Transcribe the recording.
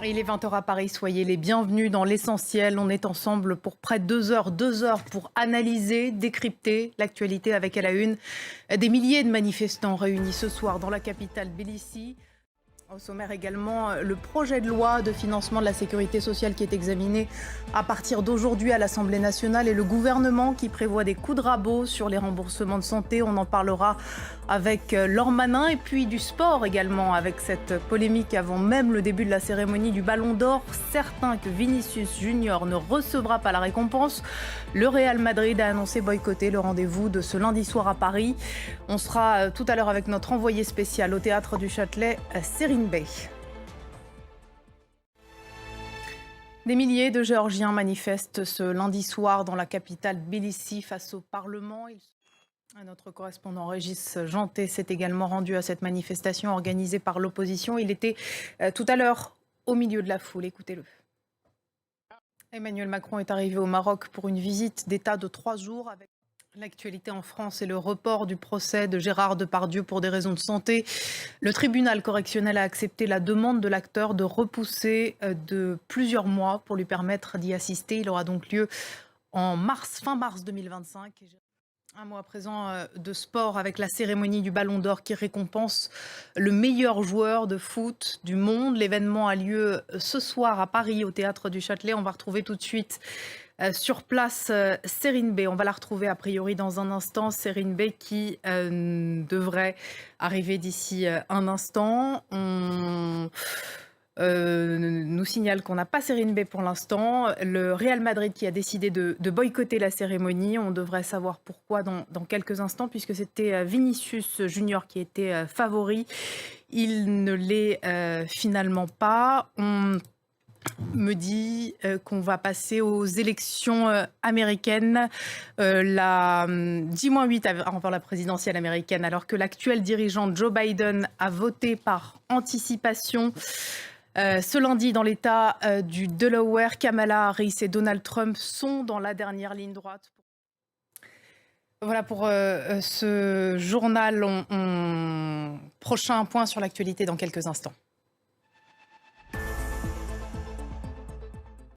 Il est 20 h à Paris, soyez les bienvenus dans l'essentiel. On est ensemble pour près de 2 heures pour analyser, décrypter l'actualité avec à la une des milliers de manifestants réunis ce soir dans la capitale Tbilissi. Au sommaire également, le projet de loi de financement de la sécurité sociale qui est examiné à partir d'aujourd'hui à l'Assemblée nationale et le gouvernement qui prévoit des coups de rabot sur les remboursements de santé. On en parlera avec Laure Manin et puis du sport également avec cette polémique avant même le début de la cérémonie du Ballon d'Or. Certain que Vinicius Junior ne recevra pas la récompense. Le Real Madrid a annoncé boycotter le rendez-vous de ce lundi soir à Paris. On sera tout à l'heure avec notre envoyé spécial au Théâtre du Châtelet, Serine Bey. Des milliers de Géorgiens manifestent ce lundi soir dans la capitale Tbilissi face au Parlement. Notre correspondant Régis Janté s'est également rendu à cette manifestation organisée par l'opposition. Il était tout à l'heure au milieu de la foule. Écoutez-le. Emmanuel Macron est arrivé au Maroc pour une visite d'État de 3 jours avec l'actualité en France et le report du procès de Gérard Depardieu pour des raisons de santé. Le tribunal correctionnel a accepté la demande de l'acteur de repousser de plusieurs mois pour lui permettre d'y assister. Il aura donc lieu en fin mars 2025. Un mot à présent de sport avec la cérémonie du Ballon d'Or qui récompense le meilleur joueur de foot du monde. L'événement a lieu ce soir à Paris au Théâtre du Châtelet. On va retrouver tout de suite sur place Serine Bey. On va la retrouver a priori dans un instant. Serine Bey qui devrait arriver d'ici un instant. On nous signale qu'on n'a pas Serine Bey pour l'instant. Le Real Madrid qui a décidé de boycotter la cérémonie. On devrait savoir pourquoi dans quelques instants, puisque c'était Vinicius Junior qui était favori. Il ne l'est finalement pas. On me dit qu'on va passer aux élections américaines, la 10-8 avant la présidentielle américaine, alors que l'actuel dirigeant Joe Biden a voté par anticipation. Ce lundi, dans l'État du Delaware, Kamala Harris et Donald Trump sont dans la dernière ligne droite. Voilà pour ce journal. Prochain point sur l'actualité dans quelques instants.